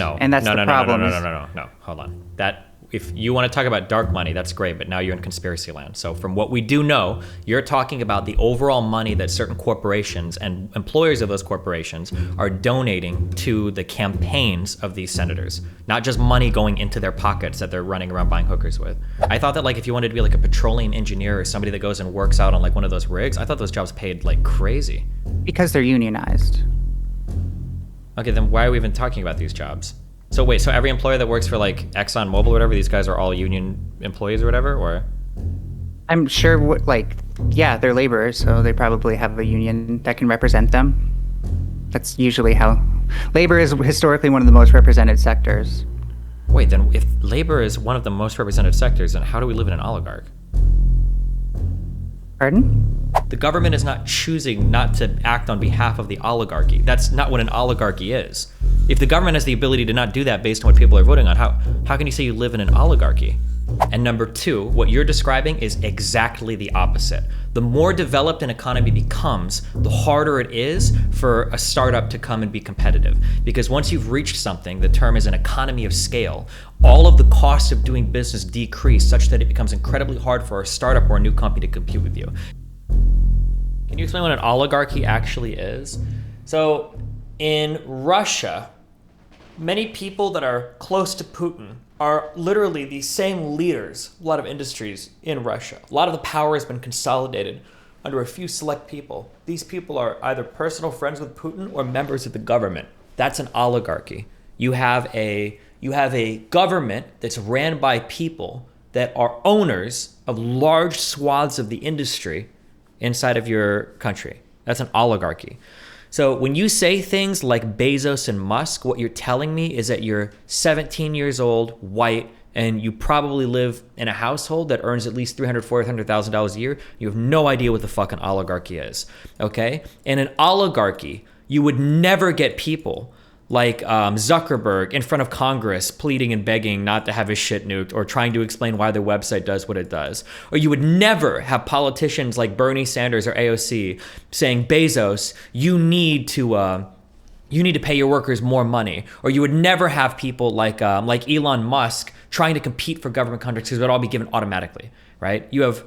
No. And that's no, the no, problem. No. Hold on. That if you want to talk about dark money, that's great, but now you're in conspiracy land. So from what we do know, you're talking about the overall money that certain corporations and employers of those corporations are donating to the campaigns of these senators, not just money going into their pockets that they're running around buying hookers with. I thought that like if you wanted to be like a petroleum engineer or somebody that goes and works out on like one of those rigs, I thought those jobs paid like crazy. Because they're unionized. Okay, then why are we even talking about these jobs? So wait, so every employer that works for like ExxonMobil or whatever, these guys are all union employees or whatever, or? I'm sure, yeah, they're laborers, so they probably have a union that can represent them. That's usually how... Labor is historically one of the most represented sectors. Wait, then if labor is one of the most represented sectors, then how do we live in an oligarch? Pardon? The government is not choosing not to act on behalf of the oligarchy. That's not what an oligarchy is. If the government has the ability to not do that based on what people are voting on, how can you say you live in an oligarchy? And number two, what you're describing is exactly the opposite. The more developed an economy becomes, the harder it is for a startup to come and be competitive. Because once you've reached something, the term is an economy of scale, all of the costs of doing business decrease such that it becomes incredibly hard for a startup or a new company to compete with you. Can you explain what an oligarchy actually is? So in Russia, many people that are close to Putin are literally the same leaders, a lot of industries in Russia. A lot of the power has been consolidated under a few select people. These people are either personal friends with Putin or members of the government. That's an oligarchy. You have a government that's ran by people that are owners of large swaths of the industry inside of your country. That's an oligarchy. So when you say things like Bezos and Musk, what you're telling me is that you're 17 years old, white, and you probably live in a household that earns at least $300,000, $400,000 a year. You have no idea what the fuck an oligarchy is, okay? In an oligarchy, you would never get people like Zuckerberg in front of Congress pleading and begging not to have his shit nuked or trying to explain why their website does what it does. Or you would never have politicians like Bernie Sanders or AOC saying, Bezos, you need to pay your workers more money. Or you would never have people like Elon Musk trying to compete for government contracts because it would all be given automatically, right? You have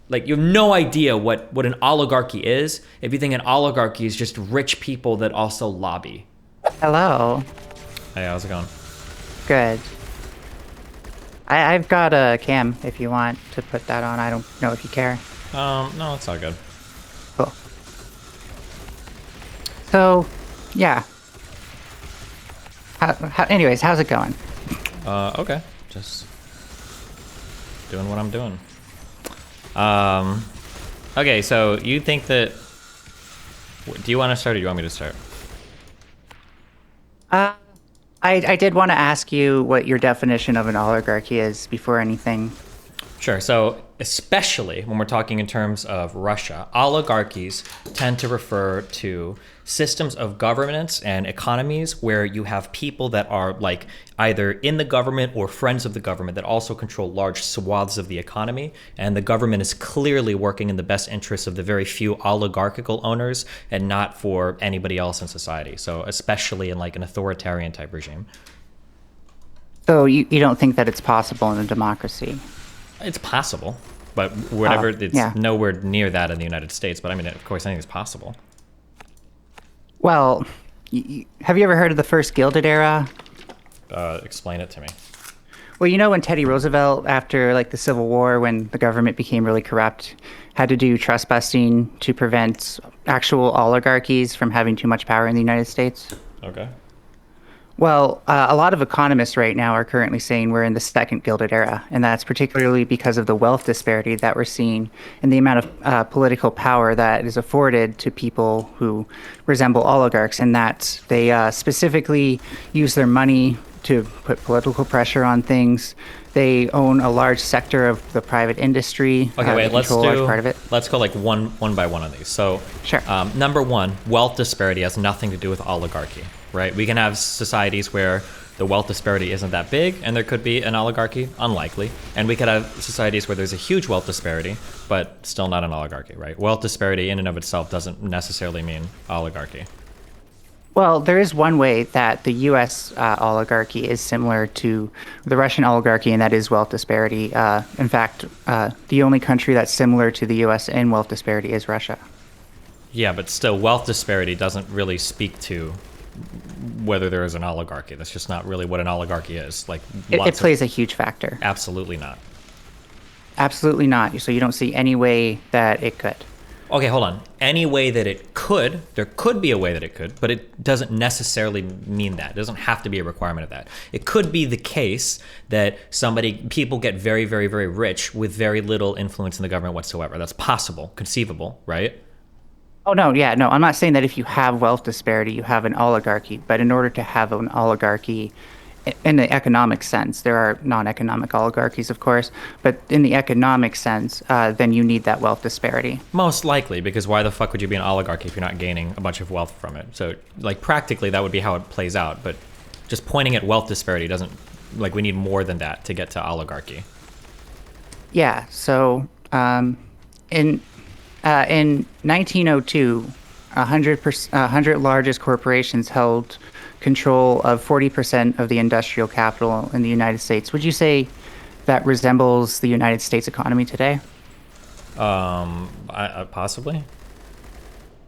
no idea what an oligarchy is if you think an oligarchy is just rich people that also lobby. Hello. Hey, how's it going? Good. I've got a cam if you want to put that on. I don't know if you care. No, it's all good. Cool. So, yeah. Anyways, how's it going? Okay. Just doing what I'm doing. Okay, so you think that... Do you want to start or do you want me to start? I did want to ask you what your definition of an oligarchy is before anything. Sure. So especially when we're talking in terms of Russia, oligarchies tend to refer to systems of governance and economies where you have people that are like either in the government or friends of the government that also control large swaths of the economy. And the government is clearly working in the best interests of the very few oligarchical owners and not for anybody else in society. So especially in like an authoritarian type regime. So you don't think that it's possible in a democracy? It's possible, but whatever, it's nowhere near that in the United States. But I mean, of course, anything's possible. Well, have you ever heard of the first Gilded Era? Explain it to me. Well, you know when Teddy Roosevelt, after like the Civil War, when the government became really corrupt, had to do trust busting to prevent actual oligarchies from having too much power in the United States? Okay. Well, a lot of economists right now are currently saying we're in the second Gilded Era, and that's particularly because of the wealth disparity that we're seeing and the amount of political power that is afforded to people who resemble oligarchs, and that they specifically use their money to put political pressure on things. They own a large sector of the private industry. Okay, wait, let's a large part of it. Let's go like one by one of these. So, sure. Number one, wealth disparity has nothing to do with oligarchy, right? We can have societies where the wealth disparity isn't that big and there could be an oligarchy, unlikely. And we could have societies where there's a huge wealth disparity, but still not an oligarchy, right? Wealth disparity in and of itself doesn't necessarily mean oligarchy. Well, there is one way that the U.S. Oligarchy is similar to the Russian oligarchy, and that is wealth disparity. In fact, the only country that's similar to the U.S. in wealth disparity is Russia. Yeah, but still, wealth disparity doesn't really speak to whether there is an oligarchy. That's just not really what an oligarchy is. Like, It plays a huge factor. Absolutely not. Absolutely not. So you don't see any way that it could. Okay, hold on. Any way that it could, there could be a way that it could, but it doesn't necessarily mean that. It doesn't have to be a requirement of that. It could be the case that people get very, very, very rich with very little influence in the government whatsoever. That's possible, conceivable, right? Oh, no, yeah, no, I'm not saying that if you have wealth disparity, you have an oligarchy. But in order to have an oligarchy, in the economic sense, there are non-economic oligarchies, of course, but in the economic sense, then you need that wealth disparity. Most likely, because why the fuck would you be an oligarchy if you're not gaining a bunch of wealth from it? So, like, practically, that would be how it plays out. But just pointing at wealth disparity doesn't, like, we need more than that to get to oligarchy. Yeah, so in 1902, 100 largest corporations held control of 40% of the industrial capital in the United States. Would you say that resembles the United States economy today? Possibly.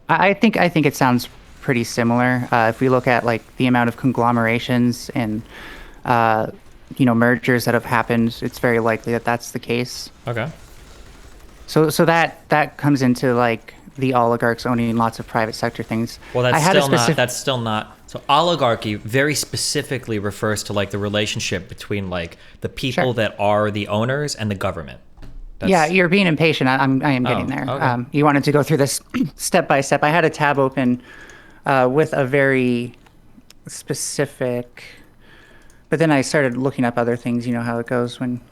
I think it sounds pretty similar. If we look at like the amount of conglomerations and mergers that have happened, it's very likely that that's the case. Okay. So that comes into like the oligarchs owning lots of private sector things. Well, that's still not. So oligarchy very specifically refers to like the relationship between like the people that are the owners and the government. Yeah, you're being impatient. I am getting there. Okay. You wanted to go through this step by step. I had a tab open with a very specific, but then I started looking up other things. You know how it goes when.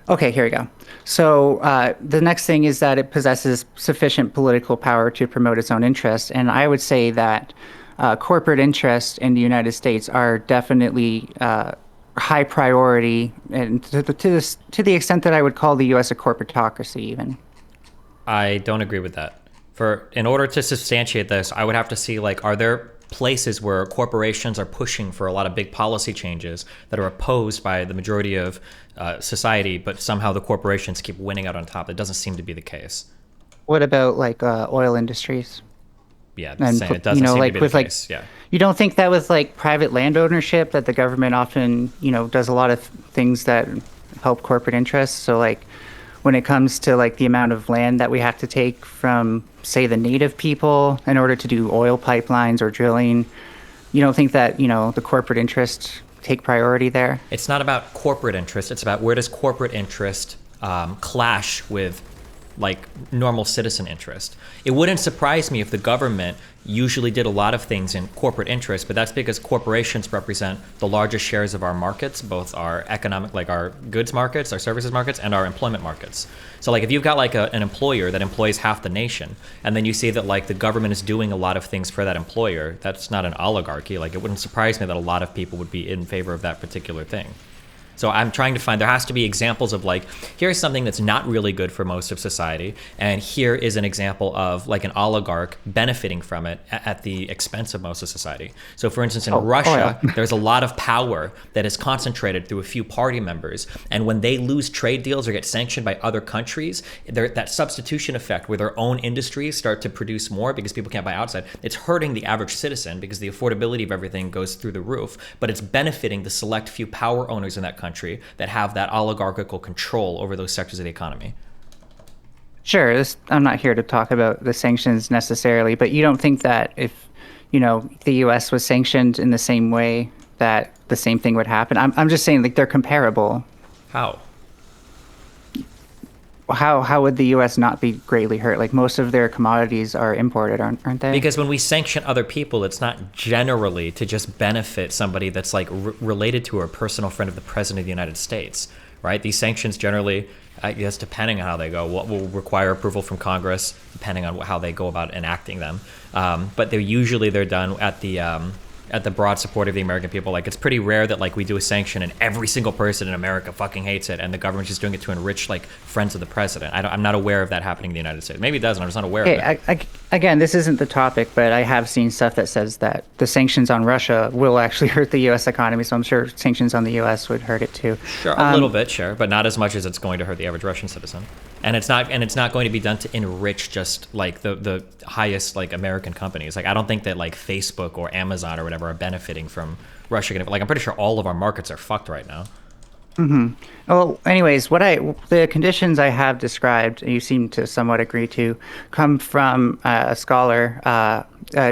Okay, here we go. So the next thing is that it possesses sufficient political power to promote its own interests. And I would say that corporate interests in the United States are definitely high priority, and to the extent that I would call the U.S. a corporatocracy even. I don't agree with that. In order to substantiate this, I would have to see, like, are there places where corporations are pushing for a lot of big policy changes that are opposed by the majority of society, but somehow the corporations keep winning out on top? It doesn't seem to be the case. What about like oil industries? Yeah, it doesn't seem to be the case. Yeah. You don't think that with like private land ownership that the government often, does a lot of things that help corporate interests? So like when it comes to like the amount of land that we have to take from, say, the native people in order to do oil pipelines or drilling, you don't think that, the corporate interests take priority there? It's not about corporate interest. It's about where does corporate interest clash with like normal citizen interest. It wouldn't surprise me if the government usually did a lot of things in corporate interest, but that's because corporations represent the largest shares of our markets, both our economic, like our goods markets, our services markets, and our employment markets. So like if you've got like an employer that employs half the nation, and then you see that like the government is doing a lot of things for that employer, that's not an oligarchy. Like it wouldn't surprise me that a lot of people would be in favor of that particular thing. So I'm trying to find, there has to be examples of like, here's something that's not really good for most of society, and here is an example of like an oligarch benefiting from it at the expense of most of society. So for instance, in Russia, there's a lot of power that is concentrated through a few party members, and when they lose trade deals or get sanctioned by other countries, that substitution effect where their own industries start to produce more because people can't buy outside, it's hurting the average citizen because the affordability of everything goes through the roof, but it's benefiting the select few power owners in that country that have that oligarchical control over those sectors of the economy. Sure, I'm not here to talk about the sanctions necessarily, but you don't think that if, the U.S. was sanctioned in the same way that the same thing would happen? I'm just saying, like, they're comparable. How? How would the U.S. not be greatly hurt? Like, most of their commodities are imported, aren't they? Because when we sanction other people, it's not generally to just benefit somebody that's like related to or a personal friend of the president of the United States, right? These sanctions generally, I guess, depending on how they go, what will require approval from Congress, depending on how they go about enacting them. But they're done at the at the broad support of the American people. Like, it's pretty rare that like we do a sanction and every single person in America fucking hates it, and the government's just doing it to enrich like friends of the president. I'm not aware of that happening in the United States. Maybe it doesn't. I'm just not aware of it. Again, this isn't the topic, but I have seen stuff that says that the sanctions on Russia will actually hurt the U.S. economy. So I'm sure sanctions on the U.S. would hurt it too. Sure, a little bit, sure, but not as much as it's going to hurt the average Russian citizen. And it's not going to be done to enrich just like the highest like American companies. Like, I don't think that like Facebook or Amazon or whatever are benefiting from Russia. Like, I'm pretty sure all of our markets are fucked right now. Mm-hmm. Well, anyways, the conditions I have described, you seem to somewhat agree to, come from a scholar,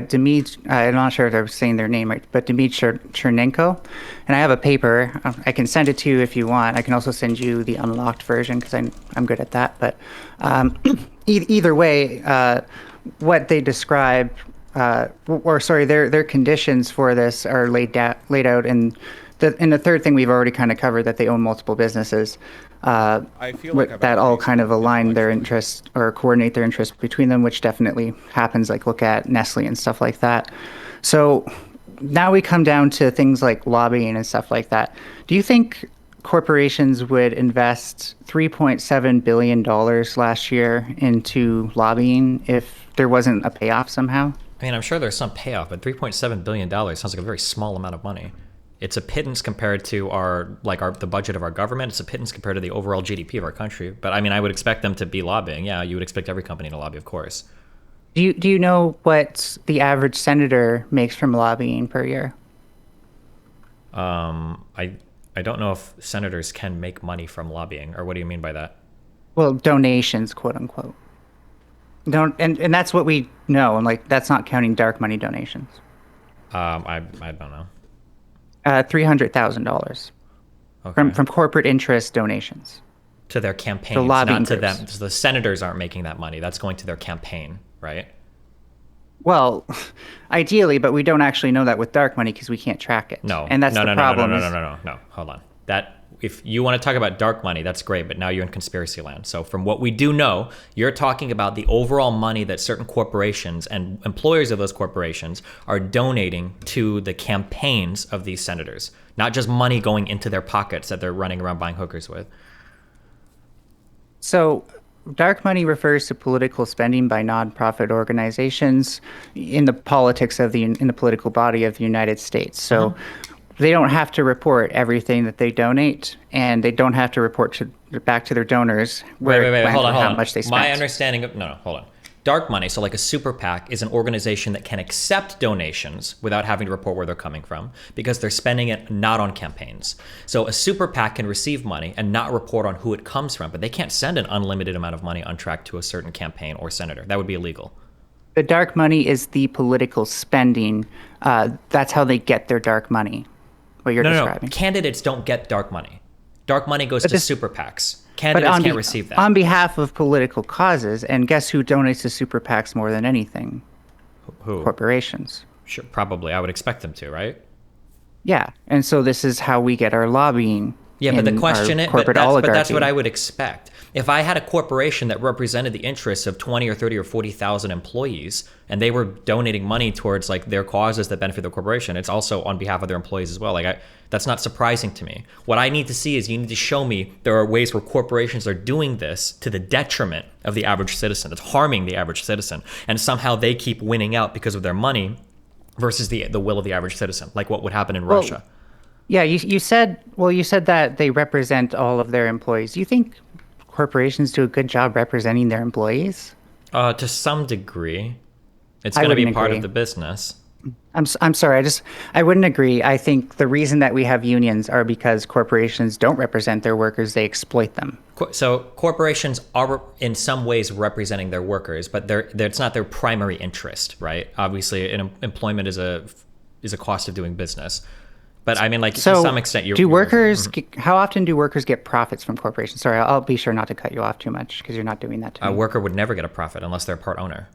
Dmitry. I'm not sure if I'm saying their name right, but Dmitry Chernenko. And I have a paper. I can send it to you if you want. I can also send you the unlocked version because I'm good at that. But either way, what they describe, their conditions for this are laid out in. And the third thing we've already kind of covered, that they own multiple businesses, I feel like that all kind of align their interests or coordinate their interests between them, which definitely happens. Like, look at Nestle and stuff like that. So now we come down to things like lobbying and stuff like that. Do you think corporations would invest $3.7 billion last year into lobbying if there wasn't a payoff somehow? I mean, I'm sure there's some payoff, but $3.7 billion sounds like a very small amount of money. It's a pittance compared to the budget of our government. It's a pittance compared to the overall GDP of our country. But I mean, I would expect them to be lobbying. Yeah, you would expect every company to lobby, of course. Do you know what the average senator makes from lobbying per year? I don't know if senators can make money from lobbying, or what do you mean by that? Well, donations, quote unquote. And that's what we know, and like that's not counting dark money donations. I don't know. $300,000 from corporate interest donations to their campaigns, not to them. So the senators aren't making that money. That's going to their campaign, right? Well, ideally, but we don't actually know that with dark money because we can't track it. No, and that's the problem. No. Hold on. If you want to talk about dark money, that's great, but now you're in conspiracy land. So from what we do know, you're talking about the overall money that certain corporations and employers of those corporations are donating to the campaigns of these senators, not just money going into their pockets that they're running around buying hookers with. So dark money refers to political spending by nonprofit organizations in the politics of in the political body of the United States. So they don't have to report everything that they donate, and they don't have to report back to their donors hold on. how much they spent. My understanding of hold on. Dark money, so like a super PAC, is an organization that can accept donations without having to report where they're coming from because they're spending it not on campaigns. So a super PAC can receive money and not report on who it comes from, but they can't send an unlimited amount of money untracked to a certain campaign or senator. That would be illegal. The dark money is the political spending. That's how they get their dark money. What you're describing. No. Candidates don't get dark money. Dark money goes to super PACs. Candidates can't receive that. On behalf of political causes, and guess who donates to super PACs more than anything? Who? Corporations. Sure, probably. I would expect them to, right? Yeah, and so this is how we get our lobbying. Yeah, but the question is, but that's what I would expect. If I had a corporation that represented the interests of 20 or 30 or 40,000 employees, and they were donating money towards like their causes that benefit the corporation, it's also on behalf of their employees as well. Like that's not surprising to me. What I need to see is you need to show me there are ways where corporations are doing this to the detriment of the average citizen. It's harming the average citizen, and somehow they keep winning out because of their money versus the will of the average citizen, like what would happen in Russia. Yeah, you said that they represent all of their employees. Do you think corporations do a good job representing their employees? To some degree. It's going to be part of the business. I'm sorry, I wouldn't agree. I think the reason that we have unions are because corporations don't represent their workers, they exploit them. So corporations are in some ways representing their workers, but it's not their primary interest, right? Obviously, employment is a cost of doing business. But I mean, like, to some extent, how often do workers get profits from corporations? Sorry, I'll be sure not to cut you off too much because you're not doing that to me. A worker would never get a profit unless they're part owner.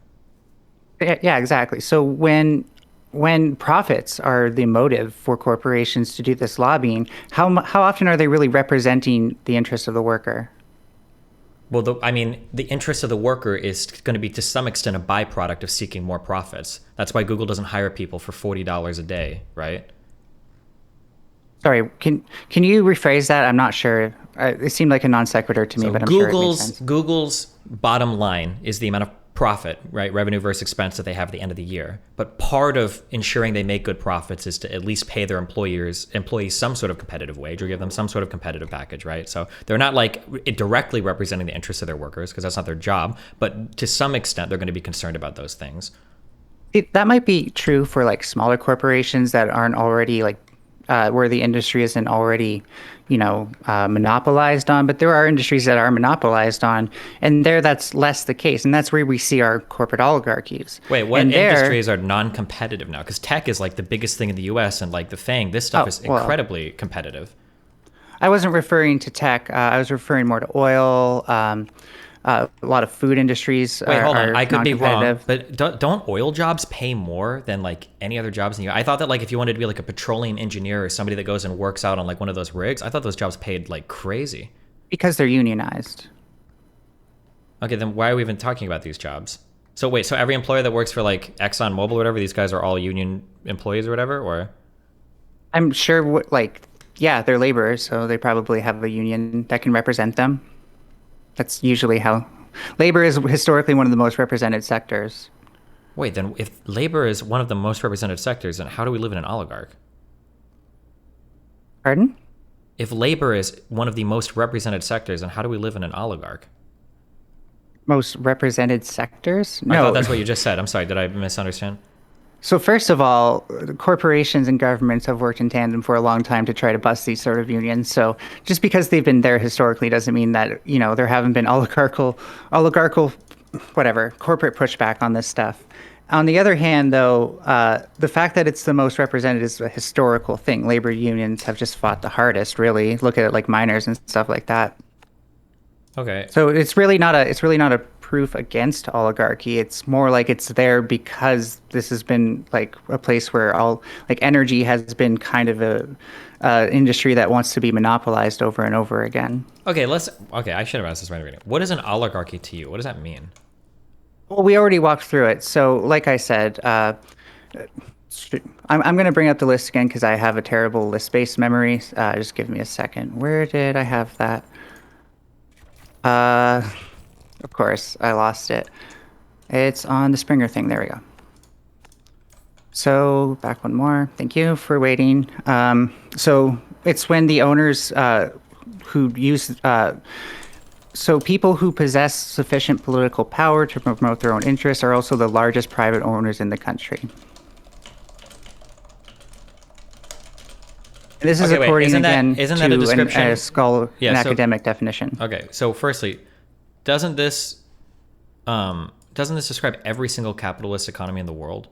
Yeah, exactly. So when profits are the motive for corporations to do this lobbying, how often are they really representing the interests of the worker? Well, I mean, the interest of the worker is going to be to some extent a byproduct of seeking more profits. That's why Google doesn't hire people for $40 a day, right? Sorry, can you rephrase that? I'm not sure. It seemed like a non sequitur to me, So but I'm sure it makes sense. Google's bottom line is the amount of profit, right? Revenue versus expense that they have at the end of the year. But part of ensuring they make good profits is to at least pay their employees some sort of competitive wage or give them some sort of competitive package, right? So they're not like directly representing the interests of their workers because that's not their job. But to some extent, they're going to be concerned about those things. That might be true for like smaller corporations that aren't already like where the industry isn't already, monopolized on. But there are industries that are monopolized on, and that's less the case. And that's where we see our corporate oligarchies. Wait, what industries are non-competitive now? Because tech is like the biggest thing in the U.S. and like the FANG, this stuff is incredibly competitive. I wasn't referring to tech. I was referring more to oil. A lot of food industries. Wait, hold on. I could be wrong, non-competitive. but don't oil jobs pay more than like any other jobs in the U.S.? I thought that like if you wanted to be like a petroleum engineer or somebody that goes and works out on like one of those rigs, I thought those jobs paid like crazy. Because they're unionized. Okay, then why are we even talking about these jobs? So wait, so every employer that works for like ExxonMobil or whatever, these guys are all union employees or whatever, or? I'm sure, they're laborers, so they probably have a union that can represent them. That's usually how labor is historically one of the most represented sectors. Wait, then if labor is one of the most represented sectors, then how do we live in an oligarch? Pardon? If labor is one of the most represented sectors, then how do we live in an oligarch? Most represented sectors? I No. thought that's what you just said. I'm sorry, did I misunderstand? So first of all, corporations and governments have worked in tandem for a long time to try to bust these sort of unions. So just because they've been there historically doesn't mean that, there haven't been oligarchical, corporate pushback on this stuff. On the other hand, though, the fact that it's the most represented is a historical thing. Labor unions have just fought the hardest, really. Look at it like miners and stuff like that. Okay. So it's really not a proof against oligarchy. It's more like it's there because this has been like a place where energy has been kind of a industry that wants to be monopolized over and over again. Okay, I should have asked this right at the beginning. What is an oligarchy to you? What does that mean? Well, we already walked through it. So like I said, I'm going to bring up the list again because I have a terrible list-based memory. Just give me a second. Where did I have that? Of course, I lost it. It's on the Springer thing. There we go. So back one more. Thank you for waiting. So it's when the owners who use so people who possess sufficient political power to promote their own interests are also the largest private owners in the country. This is according isn't that a to description? an academic definition. Okay, so firstly, doesn't this describe every single capitalist economy in the world?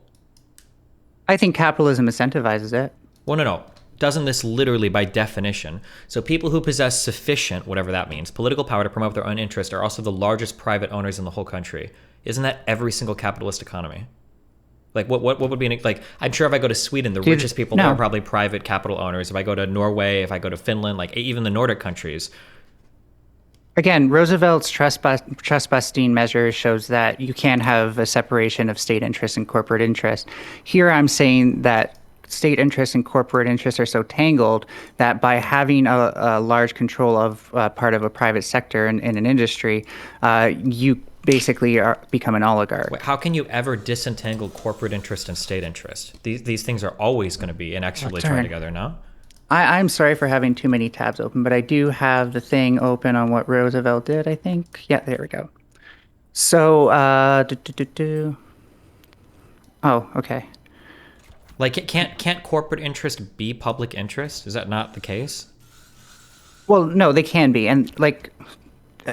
I think capitalism incentivizes it. Well, no. Doesn't this literally, by definition, so people who possess sufficient, whatever that means, political power to promote their own interest are also the largest private owners in the whole country? Isn't that every single capitalist economy? Like what would be like? I'm sure if I go to Sweden, the richest people there are probably private capital owners. If I go to Norway, if I go to Finland, like even the Nordic countries. Again, Roosevelt's trust-busting measure shows that you can't have a separation of state interest and corporate interest. Here I'm saying that state interests and corporate interests are so tangled that by having a large control of part of a private sector in an industry, you basically become an oligarch. Wait, how can you ever disentangle corporate interest and state interest? These things are always going to be inexorably tied together, no? I'm sorry for having too many tabs open, but I do have the thing open on what Roosevelt did, I think. Yeah, there we go. So, oh, okay. Like, can't corporate interest be public interest? Is that not the case? Well, no, they can be. And,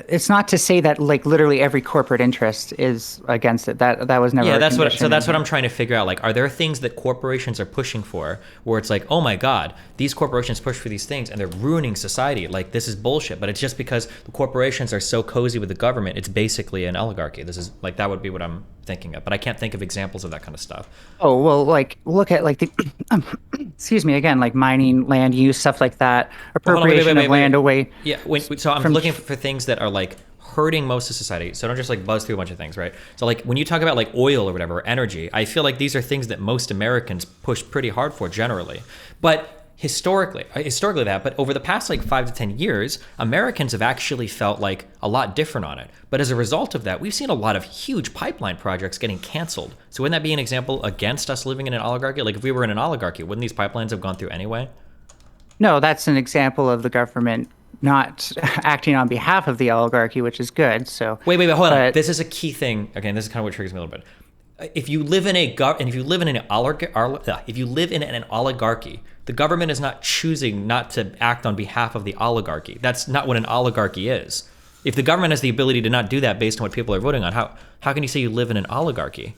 it's not to say that literally every corporate interest is against it. That was never. Yeah, that's what I'm trying to figure out. Like, are there things that corporations are pushing for where it's like, oh my God, these corporations push for these things and they're ruining society. Like, this is bullshit. But it's just because the corporations are so cozy with the government, it's basically an oligarchy. This is like, that would be what I'm thinking of. But I can't think of examples of that kind of stuff. Oh, well, look at the excuse me, again, like mining, land use, stuff like that, appropriation of land away. Yeah, so I'm looking for things that are like hurting most of society. So don't just like buzz through a bunch of things, right? So like when you talk about like oil or whatever, or energy, I feel like these are things that most Americans push pretty hard for generally. But historically that, but over the past like 5 to 10 years, Americans have actually felt like a lot different on it. But as a result of that, we've seen a lot of huge pipeline projects getting canceled. So wouldn't that be an example against us living in an oligarchy? Like if we were in an oligarchy, wouldn't these pipelines have gone through anyway? No, that's an example of the government not acting on behalf of the oligarchy, which is good. So wait, hold on. This is a key thing. Again, this is kind of what triggers me a little bit. If you live in an oligarchy, the government is not choosing not to act on behalf of the oligarchy. That's not what an oligarchy is. If the government has the ability to not do that based on what people are voting on, how can you say you live in an oligarchy?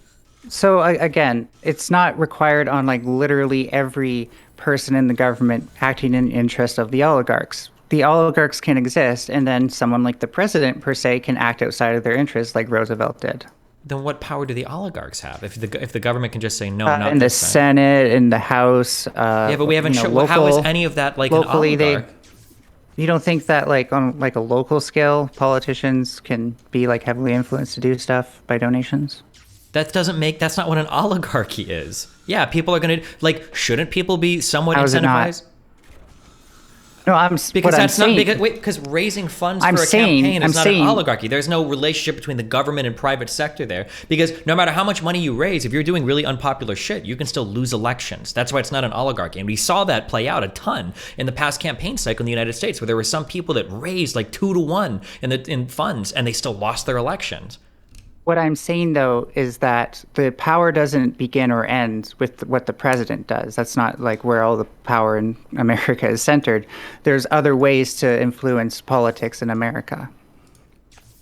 So again, it's not required on like literally every person in the government acting in interest of the oligarchs. The oligarchs can exist, and then someone like the president per se can act outside of their interests, like Roosevelt did. Then what power do the oligarchs have? If the government can just say no, not in the Senate, in the House. Yeah, but we haven't shown. Well, how is any of that like locally, an oligarch? You don't think that like on like a local scale, politicians can be like heavily influenced to do stuff by donations? That's not what an oligarchy is. Yeah, people are gonna like. Shouldn't people be somewhat incentivized? No, because raising funds for a campaign is not an oligarchy. There's no relationship between the government and private sector there. Because no matter how much money you raise, if you're doing really unpopular shit, you can still lose elections. That's why it's not an oligarchy. And we saw that play out a ton in the past campaign cycle in the United States, where there were some people that raised like 2 to 1 in funds, and they still lost their elections. What I'm saying, though, is that the power doesn't begin or end with what the president does. That's not like where all the power in America is centered. There's other ways to influence politics in America.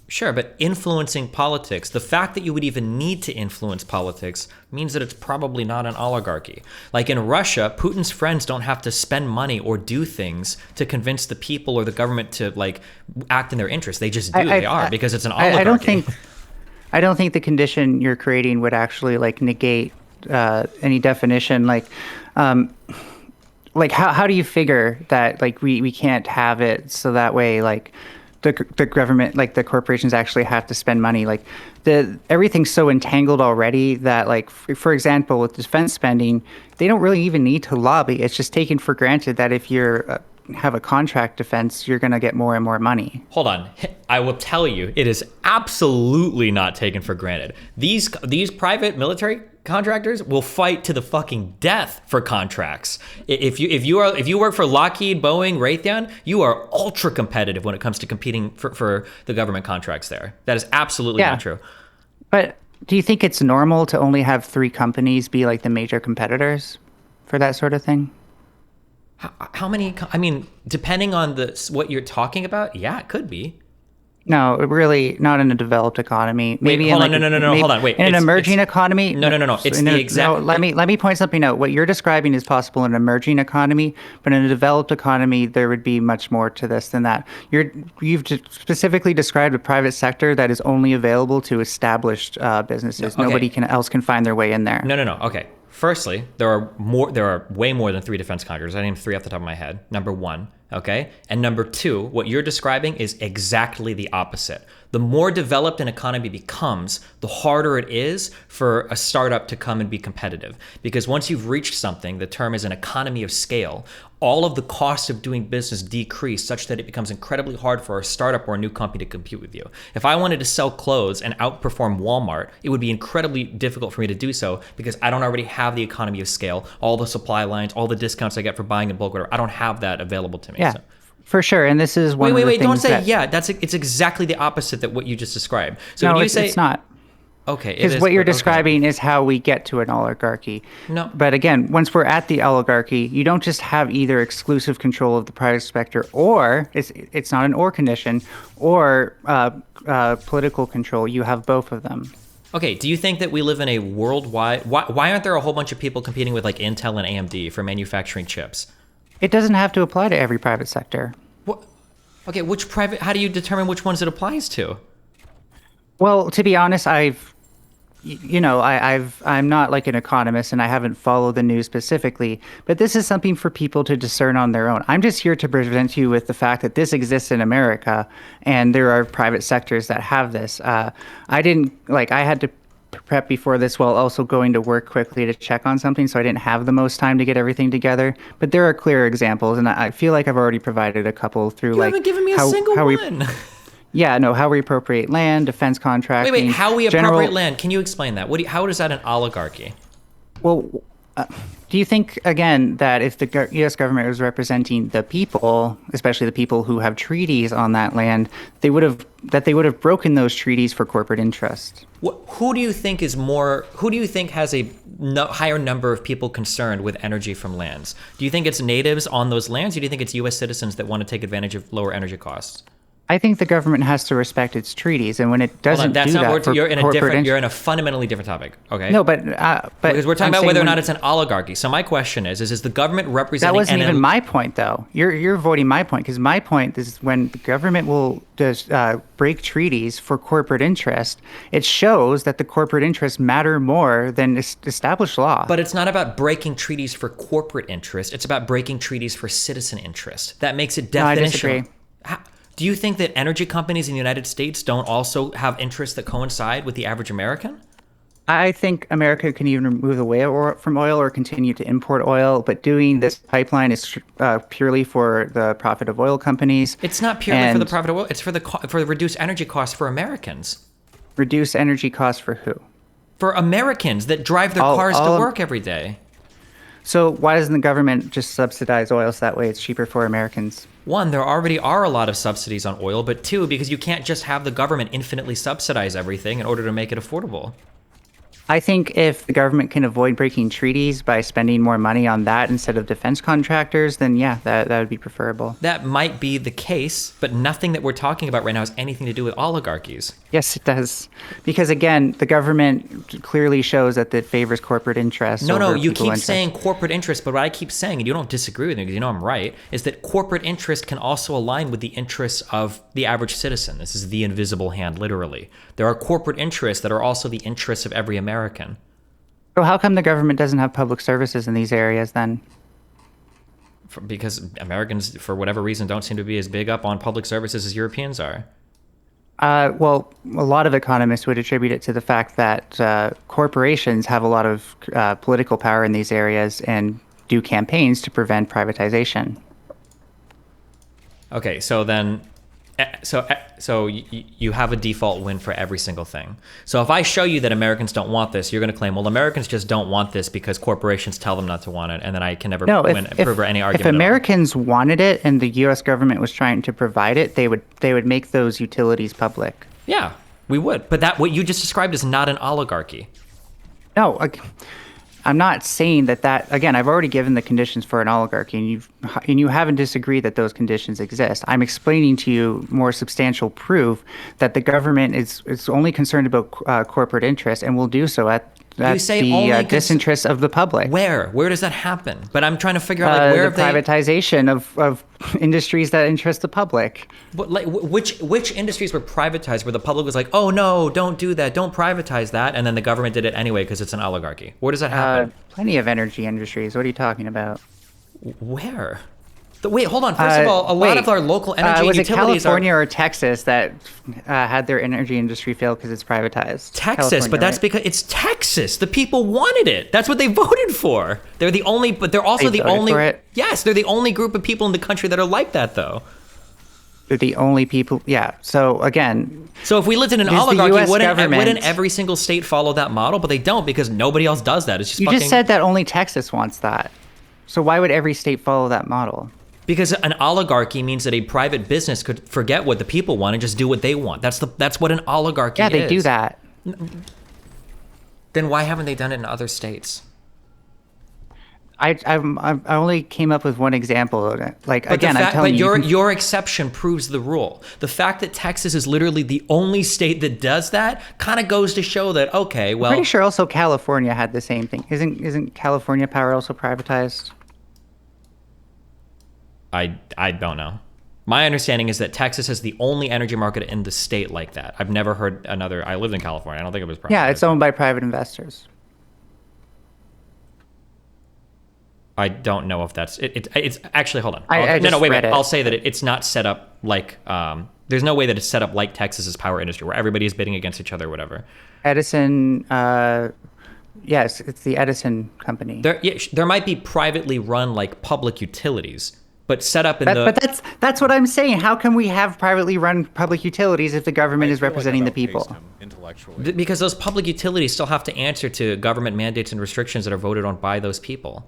Sure, but influencing politics, the fact that you would even need to influence politics means that it's probably not an oligarchy. Like in Russia, Putin's friends don't have to spend money or do things to convince the people or the government to like act in their interest. They just do. Because it's an oligarchy. I don't think the condition you're creating would actually like negate any definition. Like how do you figure that like we can't have it so that way like the government, like the corporations actually have to spend money? Like everything's so entangled already that like for example with defense spending, they don't really even need to lobby. It's just taken for granted that if you're have a contract defense, you're going to get more and more money. Hold on. I will tell you, it is absolutely not taken for granted. These private military contractors will fight to the fucking death for contracts. If you work for Lockheed, Boeing, Raytheon, you are ultra competitive when it comes to competing for the government contracts there. That is absolutely not true. But do you think it's normal to only have 3 companies be like the major competitors for that sort of thing? How many? I mean, depending on what you're talking about, yeah, it could be. No, really not in a developed economy. Maybe hold on, hold on. Wait, in an emerging economy. No. It's the exact. No, let me point something out. What you're describing is possible in an emerging economy, but in a developed economy, there would be much more to this than that. You've specifically described a private sector that is only available to established businesses. Okay. Nobody else can find their way in there. No. Okay. Firstly, there are way more than 3 defense contractors. I named 3 off the top of my head. Number 1, okay? And number 2, what you're describing is exactly the opposite. The more developed an economy becomes, the harder it is for a startup to come and be competitive. Because once you've reached something, the term is an economy of scale, all of the costs of doing business decrease such that it becomes incredibly hard for a startup or a new company to compete with you. If I wanted to sell clothes and outperform Walmart, it would be incredibly difficult for me to do so because I don't already have the economy of scale, all the supply lines, all the discounts I get for buying in bulk, whatever. I don't have that available to me. Yeah. So. For sure, and this is one of the things don't say that, yeah. It's exactly the opposite that what you just described. So no, when you say it's not. Okay, because what you're describing is how we get to an oligarchy. No, but again, once we're at the oligarchy, you don't just have either exclusive control of the private sector, or it's not an or condition, or political control. You have both of them. Okay, do you think that we live in a worldwide? Why aren't there a whole bunch of people competing with like Intel and AMD for manufacturing chips? It doesn't have to apply to every private sector. What? Okay, how do you determine which ones it applies to? Well, to be honest, I've I'm not like an economist and I haven't followed the news specifically, but this is something for people to discern on their own. I'm just here to present you with the fact that this exists in America and there are private sectors that have this. I had to prep before this while also going to work quickly to check on something, so I didn't have the most time to get everything together. But there are clear examples, and I feel like I've already provided a couple through You haven't given me a single how one. how we appropriate land, defense contracting. Wait, how we appropriate land? Can you explain that? How is that an oligarchy? Well, do you think, again, that if the U.S. government was representing the people, especially the people who have treaties on that land, they would have broken those treaties for corporate interest? Who do you think has a higher number of people concerned with energy from lands? Do you think it's natives on those lands, or do you think it's U.S. citizens that want to take advantage of lower energy costs? I think the government has to respect its treaties, and when it doesn't do that, you're in a fundamentally different topic. Okay. No, but because we're talking about whether or not it's an oligarchy. So my question is the government representing? That wasn't even my point, though. You're voting my point, because my point is when the government will break treaties for corporate interest, it shows that the corporate interests matter more than established law. But it's not about breaking treaties for corporate interest. It's about breaking treaties for citizen interest. That makes it definitional. No, I disagree. Do you think that energy companies in the United States don't also have interests that coincide with the average American? I think America can even move away from oil or continue to import oil, but doing this pipeline is purely for the profit of oil companies. It's not purely for the profit of oil. It's for the reduced energy costs for Americans. Reduce energy costs for who? For Americans that drive their cars to work every day. So why doesn't the government just subsidize oil so that way it's cheaper for Americans? One, there already are a lot of subsidies on oil, but two, because you can't just have the government infinitely subsidize everything in order to make it affordable. I think if the government can avoid breaking treaties by spending more money on that instead of defense contractors, then yeah, that would be preferable. That might be the case, but nothing that we're talking about right now has anything to do with oligarchies. Yes, it does. Because again, the government clearly shows that it favors corporate interests. No, you keep saying corporate interest, but what I keep saying, and you don't disagree with me because you know I'm right, is that corporate interest can also align with the interests of the average citizen. This is the invisible hand, literally. There are corporate interests that are also the interests of every American. So how come the government doesn't have public services in these areas then? Because Americans, for whatever reason, don't seem to be as big up on public services as Europeans are. Well, a lot of economists would attribute it to the fact that corporations have a lot of political power in these areas and do campaigns to prevent privatization. Okay, so then, so you have a default win for every single thing. So if I show you that Americans don't want this, you're going to claim, well, Americans just don't want this because corporations tell them not to want it, and then I can never prove any argument. If Americans wanted it and the U.S. government was trying to provide it, they would make those utilities public. Yeah, we would. But what you just described is not an oligarchy. No, I'm not saying that again, I've already given the conditions for an oligarchy, and you haven't disagreed that those conditions exist. I'm explaining to you more substantial proof that the government is only concerned about corporate interests and will do so at the disinterest of the public. Where does that happen? But I'm trying to figure out where the privatization of industries that interest the public. But which industries were privatized where the public was like, oh no, don't do that, don't privatize that, and then the government did it anyway because it's an oligarchy? Where does that happen? Plenty of energy industries. What are you talking about? Where? Wait, hold on. First of all, a lot of our local energy was utilities it California or Texas that had their energy industry fail because it's privatized? Texas, but that's because it's Texas. The people wanted it. That's what they voted for. They're the only, but they're also the only. Yes, they're the only group of people in the country that are like that, though. They're the only people. Yeah. So again. So if we lived in an oligarchy, wouldn't every single state follow that model? But they don't because nobody else does that. It's just just said that only Texas wants that. So why would every state follow that model? Because an oligarchy means that a private business could forget what the people want and just do what they want. That's what an oligarchy is. Yeah, they do that. Then why haven't they done it in other states? I only came up with one example. But your exception proves the rule. The fact that Texas is literally the only state that does that kind of goes to show that, okay, well. I'm pretty sure also California had the same thing. Isn't California Power also privatized? I don't know. My understanding is that Texas is the only energy market in the state like that. I've never heard another. I lived in California. I don't think it was private. Yeah, it's owned by private investors. I don't know if that's it. It's actually, hold on. Wait. I'll say that it's not set up like. There's no way that it's set up like Texas's power industry, where everybody is bidding against each other, or whatever. Edison. Yes, it's the Edison company. There might be privately run like public utilities, but set up in But that's what I'm saying. How can we have privately run public utilities if the government is representing the people? Intellectually. Because those public utilities still have to answer to government mandates and restrictions that are voted on by those people.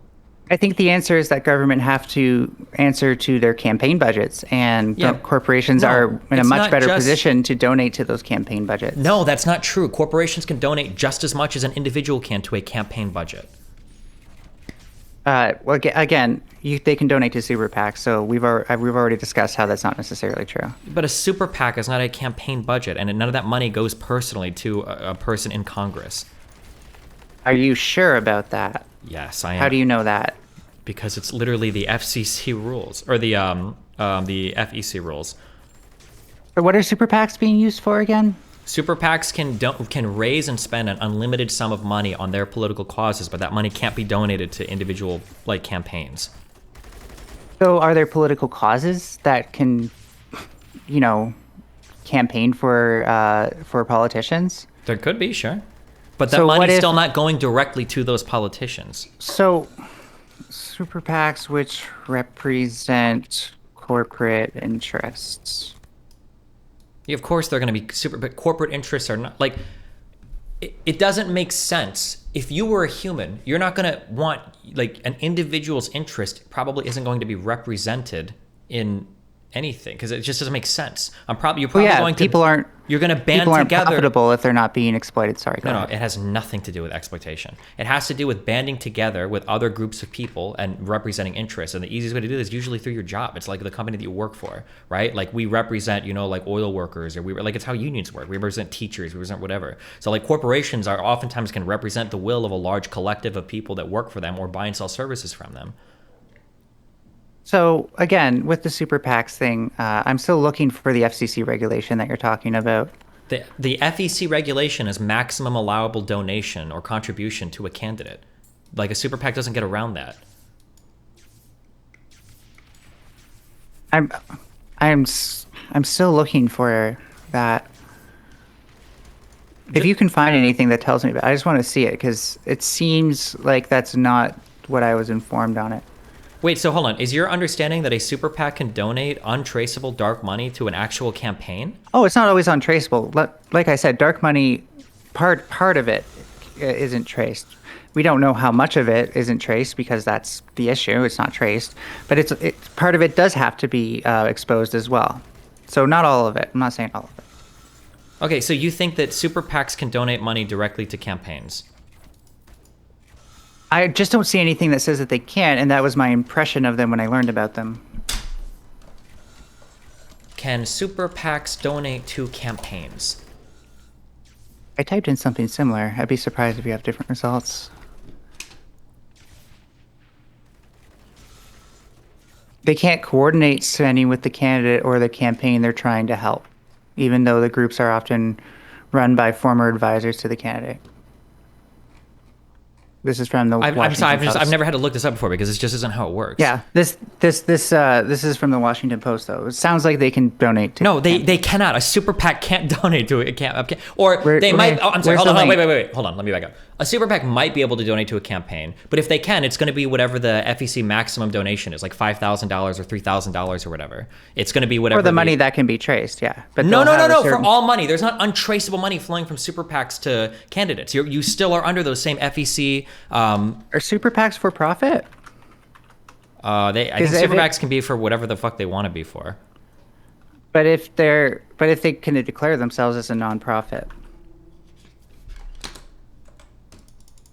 I think the answer is that government have to answer to their campaign budgets, and corporations are in a much better position to donate to those campaign budgets. No, that's not true. Corporations can donate just as much as an individual can to a campaign budget. Well, again, they can donate to super PACs, so we've already discussed how that's not necessarily true. But a super PAC is not a campaign budget, and none of that money goes personally to a person in Congress. Are you sure about that? Yes, I am. How do you know that? Because it's literally the FCC rules, or the FEC rules. But what are super PACs being used for again? Super PACs can raise and spend an unlimited sum of money on their political causes, but that money can't be donated to individual campaigns. So are there political causes that can, campaign for politicians? There could be, sure. But that money's still not going directly to those politicians. So, super PACs which represent corporate interests. Yeah, of course they're going to be but corporate interests are not, it doesn't make sense. If you were a human, you're not going to want, an individual's interest probably isn't going to be represented in anything, because it just doesn't make sense. You're going to band people aren't together. Profitable if they're not being exploited. Sorry. No, it has nothing to do with exploitation. It has to do with banding together with other groups of people and representing interests. And the easiest way to do this is usually through your job. It's like the company that you work for, right? Like we represent, oil workers, or it's how unions work. We represent teachers, we represent whatever. So corporations are oftentimes can represent the will of a large collective of people that work for them or buy and sell services from them. So again, with the super PACs thing, I'm still looking for the FCC regulation that you're talking about. The FEC regulation is maximum allowable donation or contribution to a candidate. A super PAC doesn't get around that. I'm still looking for that. If you can find anything that tells me about it, I just want to see it, because it seems like that's not what I was informed on it. Wait, so hold on. Is your understanding that a super PAC can donate untraceable dark money to an actual campaign? Oh, it's not always untraceable. Like I said, dark money, part of it isn't traced. We don't know how much of it isn't traced, because that's the issue. It's not traced, but it's part of it does have to be exposed as well. So not all of it. I'm not saying all of it. Okay, so you think that super PACs can donate money directly to campaigns? I just don't see anything that says that they can, and that was my impression of them when I learned about them. Can super PACs donate to campaigns? I typed in something similar. I'd be surprised if you have different results. They can't coordinate spending with the candidate or the campaign they're trying to help, even though the groups are often run by former advisors to the candidate. This is from the I'm sorry, I've never had to look this up before, because this just isn't how it works. Yeah, this is from the Washington Post, though. It sounds like they can donate to. No, they cannot. A super PAC can't donate to a campaign, or they might. Oh, I'm sorry. Hold on. Wait. Hold on. Let me back up. A super PAC might be able to donate to a campaign, but if they can, it's going to be whatever the FEC maximum donation is, like $5,000 or $3,000 or whatever. It's going to be whatever. Or the money that can be traced, yeah. But no. For all money, there's not untraceable money flowing from super PACs to candidates. You still are under those same FEC. Are super PACs for profit? I think super PACs can be for whatever the fuck they want to be for. But if they can declare themselves as a nonprofit.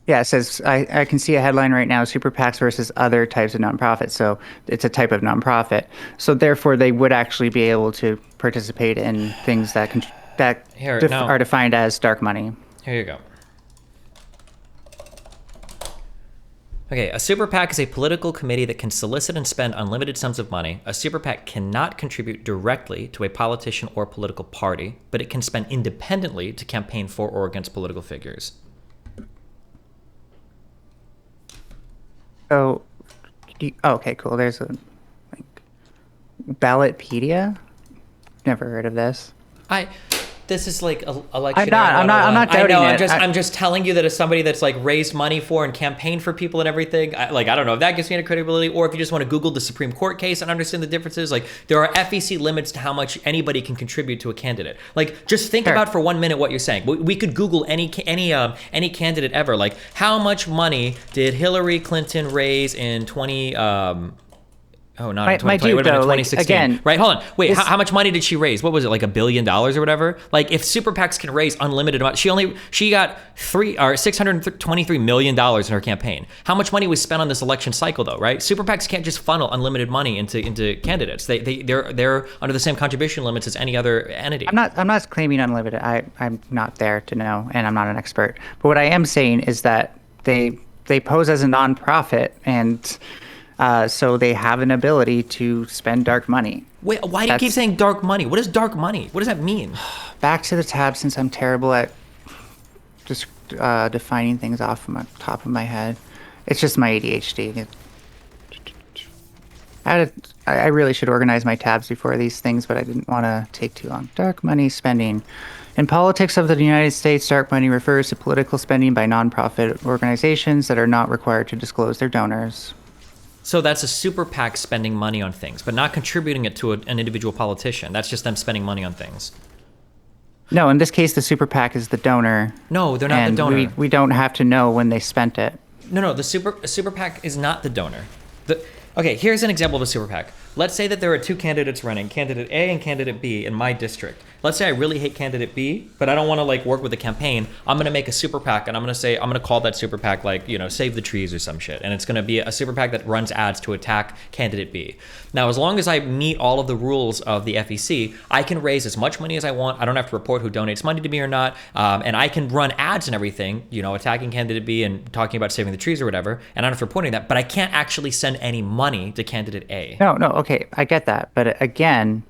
Yeah, it says, I can see a headline right now, super PACs versus other types of nonprofits. So it's a type of nonprofit. So therefore, they would actually be able to participate in things that are defined as dark money. Here you go. Okay, a super PAC is a political committee that can solicit and spend unlimited sums of money. A super PAC cannot contribute directly to a politician or political party, but it can spend independently to campaign for or against political figures. So, okay, cool. There's a Ballotpedia. Never heard of this. This is like election. I'm not doubting I know, it. I'm just telling you that as somebody that's like raised money for and campaigned for people and everything, I don't know if that gives me any credibility, or if you just want to Google the Supreme Court case and understand the differences. Like, there are FEC limits to how much anybody can contribute to a candidate. Like, just think about for 1 minute what you're saying. We could Google any candidate ever. Like, how much money did Hillary Clinton raise in 2020, dude, though, 2016. like, again, right, hold on. Wait, how much money did she raise? What was it, like $1 billion or whatever? Like, if super PACs can raise unlimited amount, she got $623 million in her campaign. How much money was spent on this election cycle, though, right? Super PACs can't just funnel unlimited money into candidates. They're under the same contribution limits as any other entity. I'm not claiming unlimited. I'm not there to know, and I'm not an expert. But what I am saying is that they pose as a nonprofit, and so they have an ability to spend dark money. Wait, why do you keep saying dark money? What is dark money? What does that mean? Back to the tab, since I'm terrible at just defining things off from the top of my head. It's just my ADHD. I really should organize my tabs before these things, but I didn't want to take too long. Dark money spending. In politics of the United States, dark money refers to political spending by nonprofit organizations that are not required to disclose their donors. So that's a super PAC spending money on things, but not contributing it to an individual politician. That's just them spending money on things. No, in this case, the super PAC is the donor. No, they're not the donor. We don't have to know when they spent it. No, the super PAC is not the donor. Okay, here's an example of a super PAC. Let's say that there are two candidates running, candidate A and candidate B in my district. Let's say I really hate candidate B, but I don't want to like work with the campaign. I'm going to make a super PAC, and I'm going to call that super PAC like, Save the Trees or some shit. And it's going to be a super PAC that runs ads to attack candidate B. Now, as long as I meet all of the rules of the FEC, I can raise as much money as I want. I don't have to report who donates money to me or not. And I can run ads and everything, attacking candidate B and talking about saving the trees or whatever. And I don't have to report any of that, but I can't actually send any money to candidate A. No, okay, I get that. But again,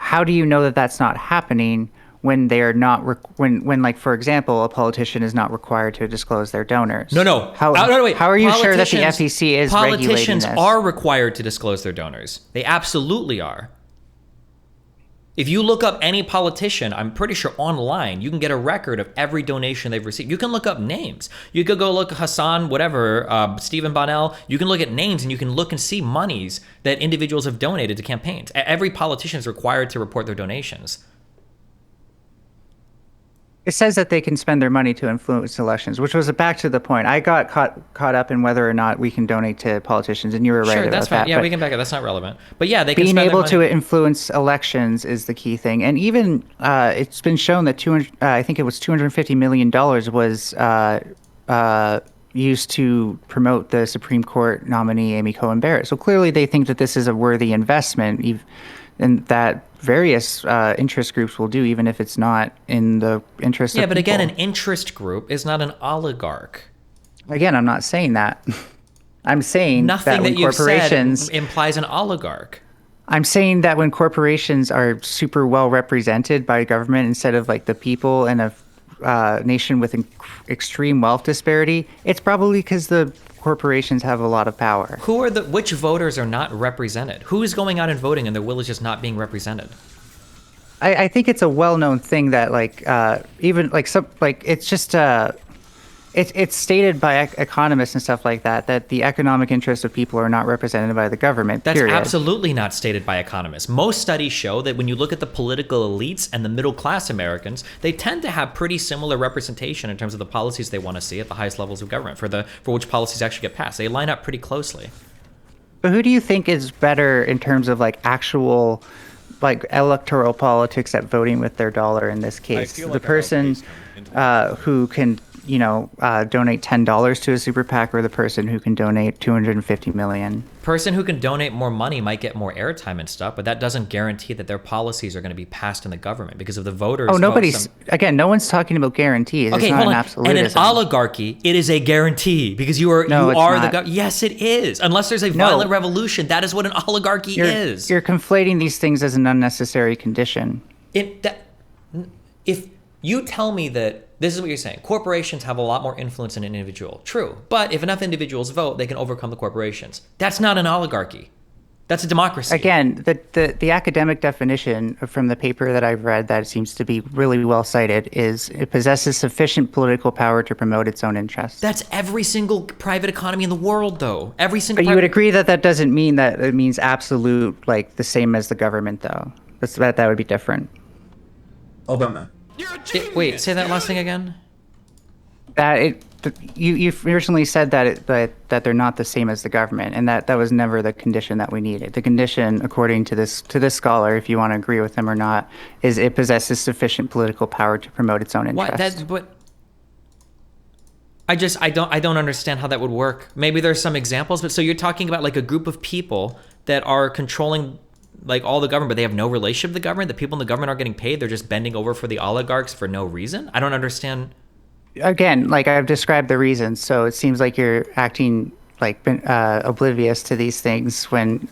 how do you know that that's not happening when they're not, when like, for example, a politician is not required to disclose their donors? No. How are you sure that the FEC is regulating this? Politicians are required to disclose their donors. They absolutely are. If you look up any politician, I'm pretty sure online, you can get a record of every donation they've received. You can look up names. You could go look Hassan, whatever, Stephen Bonnell. You can look at names and you can look and see monies that individuals have donated to campaigns. Every politician is required to report their donations. It says that they can spend their money to influence elections, which was back to the point. I got caught up in whether or not we can donate to politicians, and you were right about that. Sure, that's fine. Yeah, we can back up. That's not relevant. But yeah, they can being spend able their money. to influence elections is the key thing. And even it's been shown that I think it was $250 million was used to promote the Supreme Court nominee Amy Coney Barrett. So clearly they think that this is a worthy investment, and that various interest groups will do, even if it's not in the interest of people. Yeah, but again, an interest group is not an oligarch. Again, I'm not saying that. I'm saying nothing that you've corporations said implies an oligarch. I'm saying that when corporations are super well represented by government instead of like the people in a nation with extreme wealth disparity, it's probably because the corporations have a lot of power. Which voters are not represented? Who is going out and voting and their will is just not being represented? I think it's a well-known thing that it's just it's stated by economists and stuff like that the economic interests of people are not represented by the government. That's period. Absolutely not stated by economists. Most studies show that when you look at the political elites and the middle class Americans, they tend to have pretty similar representation in terms of the policies they want to see at the highest levels of government for which policies actually get passed. They line up pretty closely. But who do you think is better in terms of like actual like electoral politics at voting with their dollar in this case? The person who can donate $10 to a super PAC, or the person who can donate 250 million? Person who can donate more money might get more airtime and stuff, but that doesn't guarantee that their policies are going to be passed in the government, because if the voters again, no one's talking about guarantees. Okay, it's not hold an on. absolutism. And an oligarchy, it is a guarantee, because you are yes, it is. Unless there's a violent revolution, that is what an oligarchy is. You're conflating these things as an unnecessary condition. If you tell me that this is what you're saying, corporations have a lot more influence than an individual. True. But if enough individuals vote, they can overcome the corporations. That's not an oligarchy. That's a democracy. Again, the academic definition from the paper that I've read that seems to be really well cited is it possesses sufficient political power to promote its own interests. That's every single private economy in the world, though. But you would agree that doesn't mean that it means absolute, like the same as the government, though. That would be different. Obama. Wait, say that last thing again. You originally said that they're not the same as the government, and that was never the condition that we needed. The condition, according to this scholar, if you want to agree with him or not, is it possesses sufficient political power to promote its own interests. I don't understand how that would work. Maybe there's some examples, but so you're talking about like a group of people that are controlling like all the government, but they have no relationship with the government. The people in the government are getting paid. They're just bending over for the oligarchs for no reason. I don't understand. Again, like I've described the reasons, so it seems like you're acting like oblivious to these things. When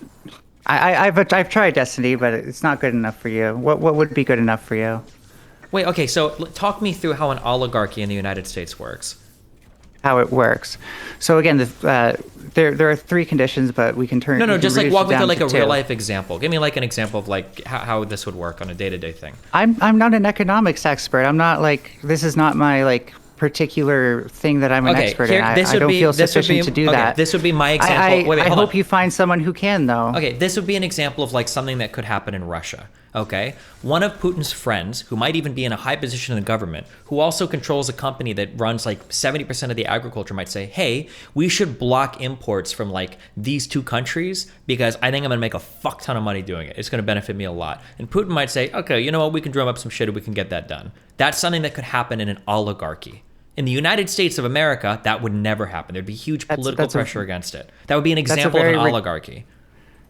I've tried Destiny, but it's not good enough for you. What would be good enough for you? Wait, okay, so talk me through how an oligarchy in the United States works. How it works. So again, there are three conditions, but we can turn. No, just like walk me through like a real life example. Give me like an example of like how this would work on a day-to-day thing. I'm not an economics expert. I'm not like, this is not my like particular thing that I'm an expert in. I don't feel sufficient to do that. This would be my example. I hope you find someone who can, though. Okay, this would be an example of like something that could happen in Russia. Okay, one of Putin's friends, who might even be in a high position in the government, who also controls a company that runs like 70% of the agriculture, might say, hey, we should block imports from like these two countries because I think I'm gonna make a fuck ton of money doing it. It's gonna benefit me a lot. And Putin might say, okay, you know what, we can drum up some shit and we can get that done. That's something that could happen in an oligarchy. In the United States of America, that would never happen. There'd be huge political pressure against it. That would be an example of an oligarchy.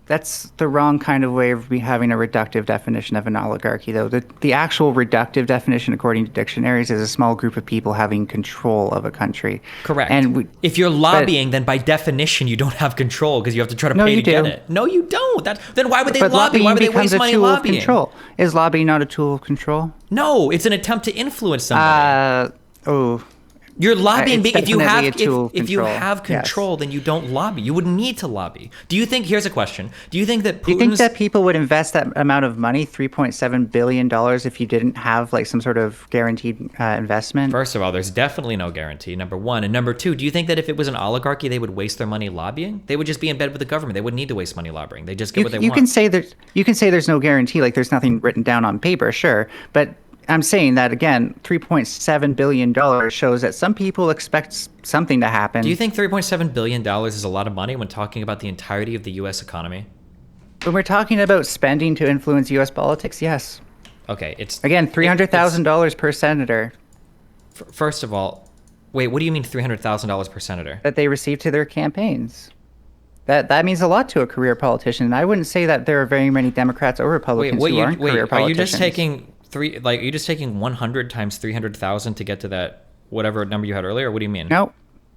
That's the wrong kind of way of having a reductive definition of an oligarchy, though. The actual reductive definition, according to dictionaries, is a small group of people having control of a country. Correct. And if you're lobbying, then by definition, you don't have control because you have to try to pay to get it. No, you don't. Then why would they lobby? Why would they waste money lobbying? Control. Is lobbying not a tool of control? No, it's an attempt to influence somebody. You're lobbying. If you have control, yes, then you don't lobby. You wouldn't need to lobby. Here's a question. Do you think that people would invest that amount of money, $3.7 billion, if you didn't have like some sort of guaranteed investment? First of all, there's definitely no guarantee, number one. And number two, do you think that if it was an oligarchy, they would waste their money lobbying? They would just be in bed with the government. They wouldn't need to waste money lobbying. They just get what they want. You can say there's no guarantee, like there's nothing written down on paper, sure. But I'm saying that, again, $3.7 billion shows that some people expect something to happen. Do you think $3.7 billion is a lot of money when talking about the entirety of the U.S. economy? When we're talking about spending to influence U.S. politics, yes. Okay, it's... Again, $300,000 per senator. First of all, wait, what do you mean $300,000 per senator? That they receive to their campaigns. That means a lot to a career politician. And I wouldn't say that there are very many Democrats or Republicans who aren't career politicians. Are you just taking... are you just taking 100 times 300,000 to get to that whatever number you had earlier? Or what do you mean? No.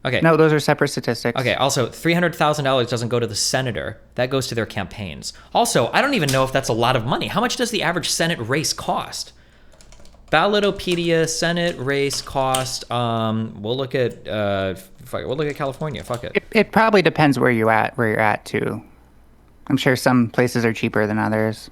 Okay. No, those are separate statistics. Okay. Also, $300,000 doesn't go to the senator. That goes to their campaigns. Also, I don't even know if that's a lot of money. How much does the average Senate race cost? Ballotopedia Senate race cost. We'll look at California. Fuck it. It probably depends where you're at too. I'm sure some places are cheaper than others.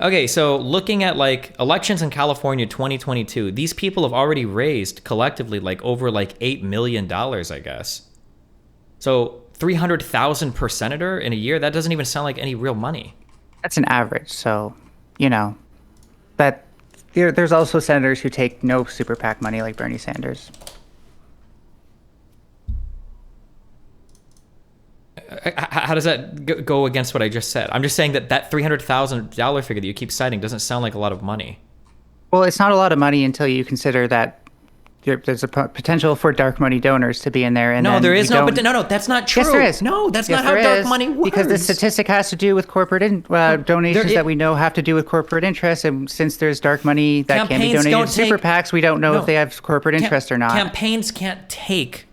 Okay, so looking at like elections in California 2022, these people have already raised collectively like over like $8 million, I guess. So 300,000 per senator in a year, that doesn't even sound like any real money. That's an average, so, but there's also senators who take no super PAC money like Bernie Sanders. How does that go against what I just said? I'm just saying that $300,000 figure that you keep citing doesn't sound like a lot of money. Well, it's not a lot of money until you consider that there's a potential for dark money donors to be in there. And No, then there is we no, don't- but no, that's not true. Yes, there is. No, that's Yes, not how there dark is, money works. Because the statistic has to do with corporate donations There- that we know have to do with corporate interests. And since there's dark money that can be Campaigns donated don't to super take- PACs, we don't know No. if they have corporate interest or not. Campaigns can't take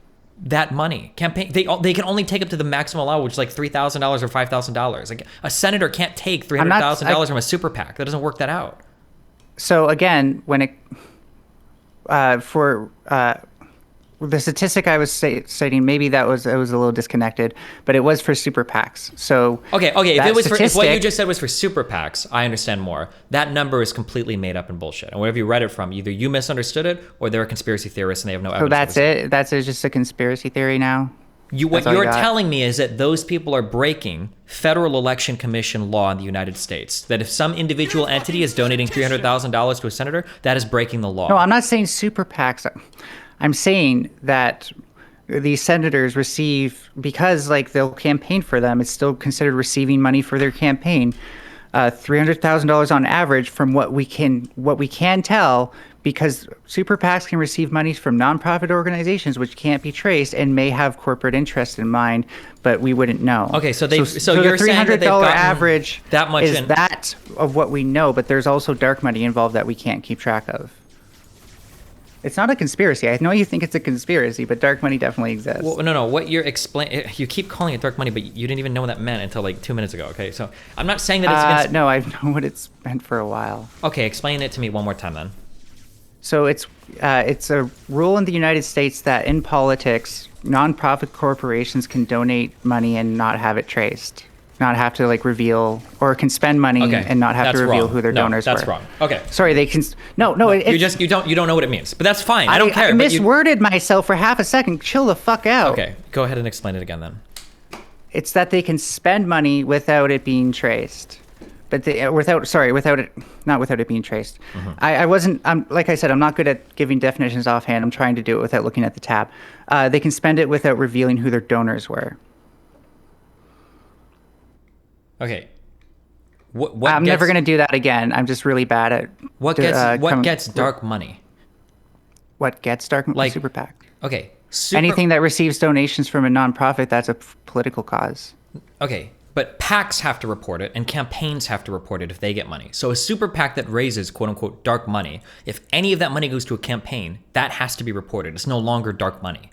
that money. They can only take up to the maximum allowed, which is like $3,000 or $5,000. Like a senator can't take $300,000 from a super PAC. That doesn't work that out. So again, when it the statistic I was citing, maybe it was a little disconnected, but it was for super PACs. So Okay. If that it was if what you statistic- just said was for super PACs, I understand more. That number is completely made up and bullshit. And wherever you read it from, either you misunderstood it or they're a conspiracy theorist and they have no So evidence. that's it. That's just a conspiracy theory now. What That's all you you're got? telling me is that those people are breaking federal election commission law in the United States. That if some individual entity is donating $300,000 to a senator, that is breaking the law. No, I'm not saying super PACs. I'm saying that these senators receive, because like they'll campaign for them, it's still considered receiving money for their campaign. $300,000 on average, from what we can tell, because super PACs can receive money from nonprofit organizations which can't be traced and may have corporate interest in mind, but we wouldn't know. Okay, so the you're saying that they've $300 gotten average that much is in. that of what we know, but there's also dark money involved that we can't keep track of. It's not a conspiracy. I know you think it's a conspiracy, but dark money definitely exists. Well, no. What you're you keep calling it dark money, but you didn't even know what that meant until like 2 minutes ago. Okay, so I'm not saying that it's No, I've known what it's meant for a while. Okay, explain it to me one more time then. So it's a rule in the United States that in politics, nonprofit corporations can donate money and not have it traced, not have to like reveal, or can spend money and not have to reveal wrong. who their donors were. That's wrong. Okay. Sorry, they can. No. You don't know what it means, but that's fine. I don't care. I but you- misworded myself for half a second. Chill the fuck out. Okay, go ahead and explain it again then. It's that they can spend money without it being traced. But without it being traced. Like I said, I'm not good at giving definitions offhand. I'm trying to do it without looking at the tab. They can spend it without revealing who their donors were. Okay. I'm never going to do that again. I'm just really bad at what gets dark money. What gets dark money? Like Super PAC. Okay. Anything that receives donations from a nonprofit, that's a political cause. Okay, but PACs have to report it and campaigns have to report it if they get money. So a super PAC that raises quote unquote dark money, if any of that money goes to a campaign, that has to be reported. It's no longer dark money.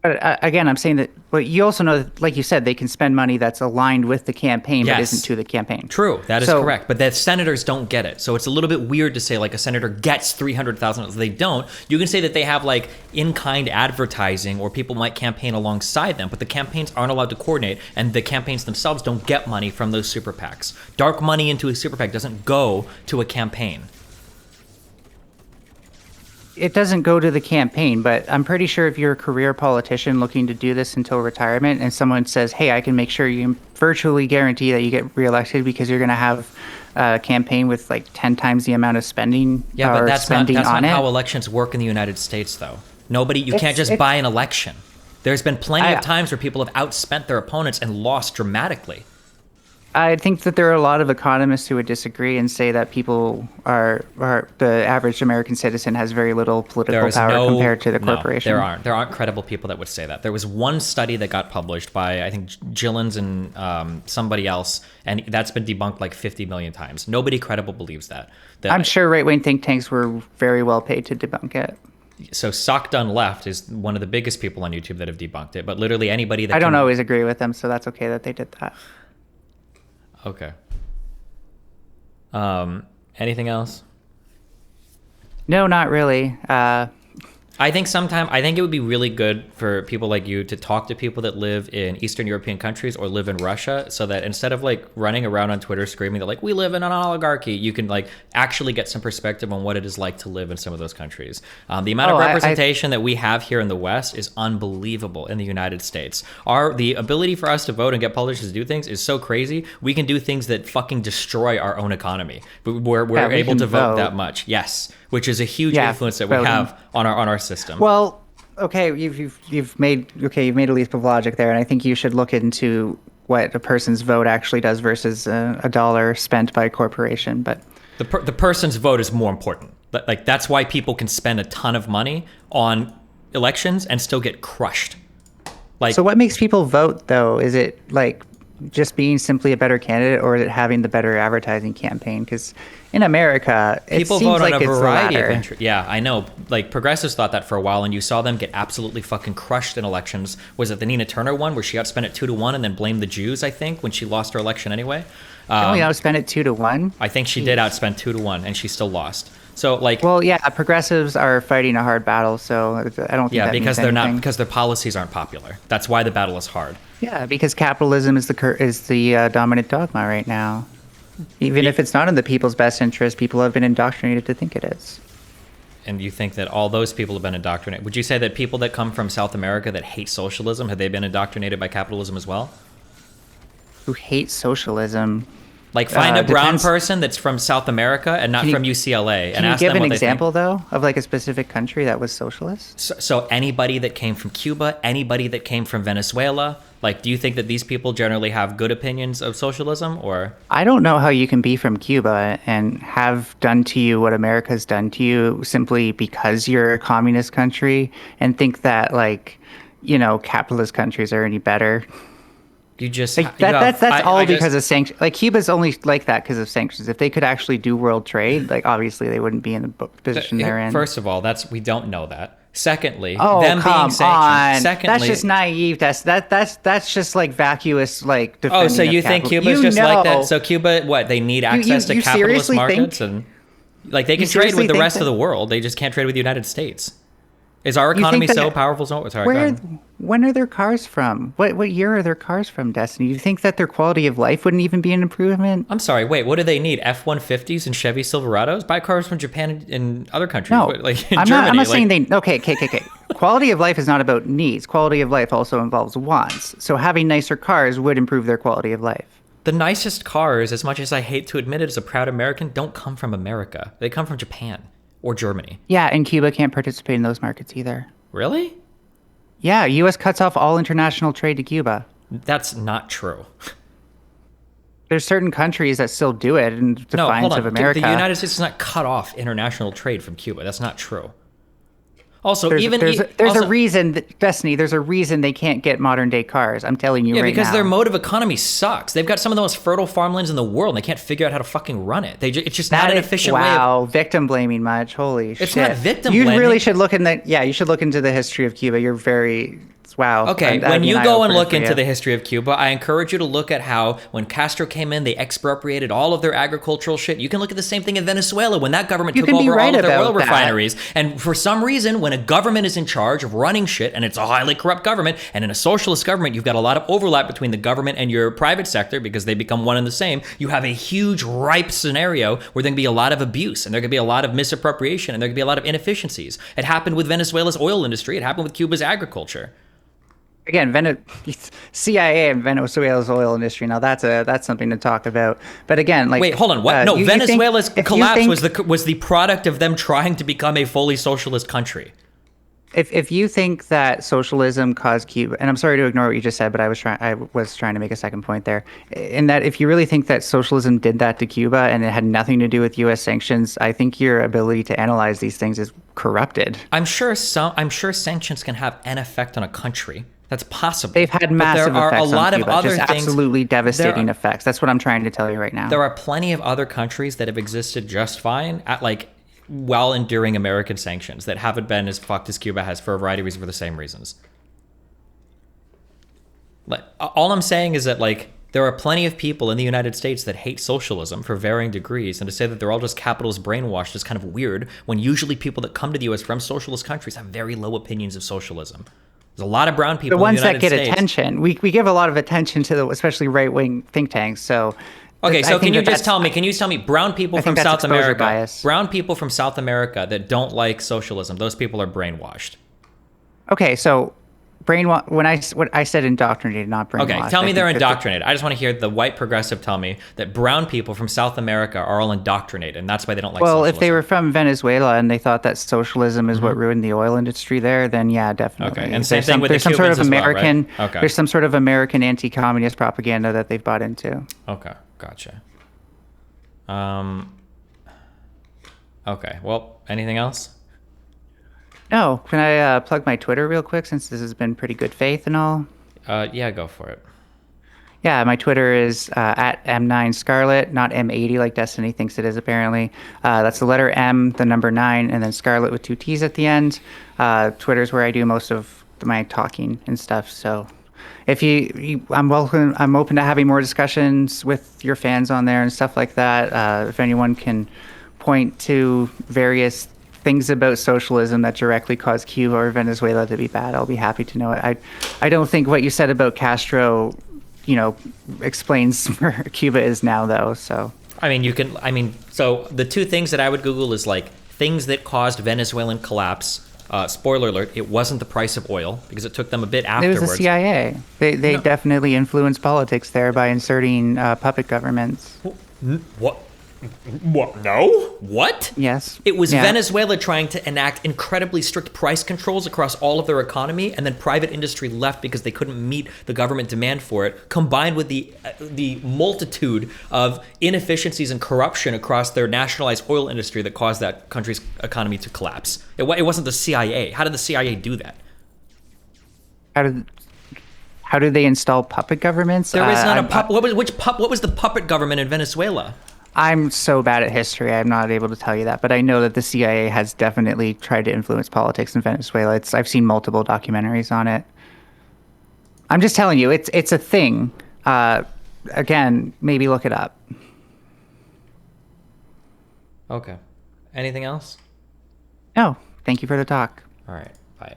But again, I'm saying that, but you also know, that, like you said, they can spend money that's aligned with the campaign, but isn't to the campaign. True, that is correct. But the senators don't get it. So it's a little bit weird to say like a senator gets $300,000. They don't. You can say that they have like in-kind advertising or people might campaign alongside them, but the campaigns aren't allowed to coordinate and the campaigns themselves don't get money from those super PACs. Dark money into a super PAC doesn't go to a campaign. It doesn't go to the campaign, but I'm pretty sure if you're a career politician looking to do this until retirement and someone says, hey, I can make sure you can virtually guarantee that you get reelected because you're going to have a campaign with like 10 times the amount of spending but that's not on how elections work in the United States, though. You can't just buy an election. There's been plenty of times where people have outspent their opponents and lost dramatically. I think that there are a lot of economists who would disagree and say that people are the average American citizen has very little political power compared to the corporation. There aren't credible people that would say that. There was one study that got published by I think Gillens and somebody else, and that's been debunked like 50 million times. Nobody credible believes that. I'm sure right-wing think tanks were very well paid to debunk it. So Sock Done Left is one of the biggest people on YouTube that have debunked it, but literally anybody that I don't always agree with them, so that's okay that they did that. Okay. Anything else? No, not really. I think it would be really good for people like you to talk to people that live in Eastern European countries or live in Russia, so that instead of like running around on Twitter screaming that like we live in an oligarchy, you can like actually get some perspective on what it is like to live in some of those countries. The amount of representation that we have here in the West is unbelievable in the United States. The ability for us to vote and get politicians to do things is so crazy. We can do things that fucking destroy our own economy, but we're able to vote that much. Yes. Which is a huge influence that we have on our system. Well, okay, you've made a leap of logic there, and I think you should look into what a person's vote actually does versus a dollar spent by a corporation. But The person's vote is more important. Like that's why people can spend a ton of money on elections and still get crushed. Like, so what makes people vote though? Is it like just being simply a better candidate, or is it having the better advertising campaign? Because in America, people seems vote like on a it's variety the of latter. interests. Yeah, I know. Like progressives thought that for a while, and you saw them get absolutely fucking crushed in elections. Was it the Nina Turner one where she outspent it 2-1 and then blamed the Jews? I think when she lost her election anyway. Only outspent it 2-1. I think she did outspend 2-1, and she still lost. So like, Well, yeah, progressives are fighting a hard battle, so I don't think yeah, that because means they're not anything. because their policies aren't popular. That's why the battle is hard. Yeah, because capitalism is the dominant dogma right now. Even if it's not in the people's best interest, people have been indoctrinated to think it is. And you think that all those people have been indoctrinated? Would you say that people that come from South America that hate socialism, have they been indoctrinated by capitalism as well? Who hate socialism? Like find a brown Depends. person that's from South America and not Can you- from UCLA and Can you ask give them an what example though of like a specific country that was socialist? they think. So anybody that came from Cuba, anybody that came from Venezuela, like do you think that these people generally have good opinions of socialism or? I don't know how you can be from Cuba and have done to you what America's done to you simply because you're a communist country and think that like, capitalist countries are any better. You just Like that's all because of sanctions. Like Cuba's only like that because of sanctions. If they could actually do world trade, like obviously they wouldn't be in the position they're in. First of all, we don't know that. Secondly, Oh, them being come sanctioned. on. Secondly, That's just naive. That's just like vacuous, like defending oh, so you of think capital. Cuba's just like that? know- So Cuba, what they need access to you capitalist seriously markets think- and like they you can trade seriously with the think rest of that- the world. They just can't trade with the United States. Is our think economy so that- powerful? Sorry, go ahead. When are their cars from? What year are their cars from, Destiny? Do you think that their quality of life wouldn't even be an improvement? I'm sorry. Wait, what do they need? F-150s and Chevy Silverados? Buy cars from Japan and other countries. No, like in I'm Germany. not saying they. Okay. Quality of life is not about needs. Quality of life also involves wants. So having nicer cars would improve their quality of life. The nicest cars, as much as I hate to admit it as a proud American, don't come from America. They come from Japan or Germany. Yeah, and Cuba can't participate in those markets either. Really? Yeah, U.S. cuts off all international trade to Cuba. That's not true. There's certain countries that still do it in No, defiance hold on. of America. The United States does not cut off international trade from Cuba. That's not true. Also, There's also, a reason, Destiny. There's a reason they can't get modern day cars. I'm telling you yeah, right because now. their mode of economy sucks. They've got some of the most fertile farmlands in the world, and they can't figure out how to fucking run it. It's just not an efficient way. Wow, victim blaming much. Holy shit! It's not victim You blaming. really should look in the. Yeah, you should look into the history of Cuba. You're very. Wow. Okay, That'd when be you an go and eye-opener look for into you. the history of Cuba, I encourage you to look at how when Castro came in, they expropriated all of their agricultural shit. You can look at the same thing in Venezuela when that government You took can be over all right of their about oil that. refineries. And for some reason, when a government is in charge of running shit, and it's a highly corrupt government, and in a socialist government, you've got a lot of overlap between the government and your private sector because they become one and the same. You have a huge, ripe scenario where there can be a lot of abuse, and there can be a lot of misappropriation, and there can be a lot of inefficiencies. It happened with Venezuela's oil industry. It happened with Cuba's agriculture. Again, CIA and Venezuela's oil industry. Now that's something to talk about. But again, like Wait, hold on. What? No, you think- Venezuela's if you collapse think- was the product of them trying to become a fully socialist country. If you think that socialism caused Cuba, and I'm sorry to ignore what you just said, but I was trying to make a second point there, in that if you really think that socialism did that to Cuba and it had nothing to do with U.S. sanctions, I think your ability to analyze these things is corrupted. I'm sure sanctions can have an effect on a country. That's possible. They've had But massive there are effects a lot on of Cuba, other just things. absolutely devastating there are- effects. That's what I'm trying to tell you right now. There are plenty of other countries that have existed just fine at while enduring American sanctions that haven't been as fucked as Cuba has for a variety of reasons for the same reasons. All I'm saying is that there are plenty of people in the United States that hate socialism for varying degrees, and to say that they're all just capitalist brainwashed is kind of weird when usually people that come to the U.S. from socialist countries have very low opinions of socialism. There's a lot of brown people The ones in the that United get States. attention, we give a lot of attention to the especially right wing think tanks. So Okay, I so think can you that just tell me brown people I from think that's South exposure America, bias. brown people from South America that don't like socialism, those people are brainwashed. Okay, so what I said indoctrinated, not brainwashed. Okay, tell me I they're think that indoctrinated. I just want to hear the white progressive tell me that brown people from South America are all indoctrinated, and that's why they don't like Well, socialism. if they were from Venezuela and they thought that socialism is what ruined the oil industry there, then yeah, definitely. Okay, and same thing with there's the some sort of Cubans as well, right? American, Okay. There's some sort of American anti-communist propaganda that they've bought into. Okay, gotcha. Okay. Well, anything else? No, can I plug my Twitter real quick since this has been pretty good faith and all? Yeah, go for it. Yeah, my Twitter is at M9Scarlett, not M80 like Destiny thinks it is apparently. That's the letter M, the number 9, and then Scarlett with 2 T's at the end. Twitter's where I do most of my talking and stuff. So if I'm welcome. I'm open to having more discussions with your fans on there and stuff like that. If anyone can point to various things about socialism that directly cause Cuba or Venezuela to be bad, I'll be happy to know it. I don't think what you said about Castro, explains where Cuba is now, though. So so the two things that I would Google is like things that caused Venezuelan collapse. Spoiler alert, it wasn't the price of oil because it took them a bit afterwards. It was the CIA. They definitely influenced politics there by inserting puppet governments. What? What? No? What? Yes. It was Yeah. Venezuela trying to enact incredibly strict price controls across all of their economy, and then private industry left because they couldn't meet the government demand for it, combined with the multitude of inefficiencies and corruption across their nationalized oil industry that caused that country's economy to collapse. It wasn't the CIA. How did the CIA do that? How did they install puppet governments? There is not a puppet. What was the puppet government in Venezuela? I'm so bad at history, I'm not able to tell you that, but I know that the CIA has definitely tried to influence politics in Venezuela. I've seen multiple documentaries on it. I'm just telling you, it's a thing. Again, maybe look it up. Okay. Anything else? No, thank you for the talk. All right. Bye.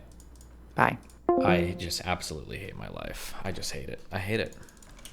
Bye. I just absolutely hate my life. I just hate it. I hate it.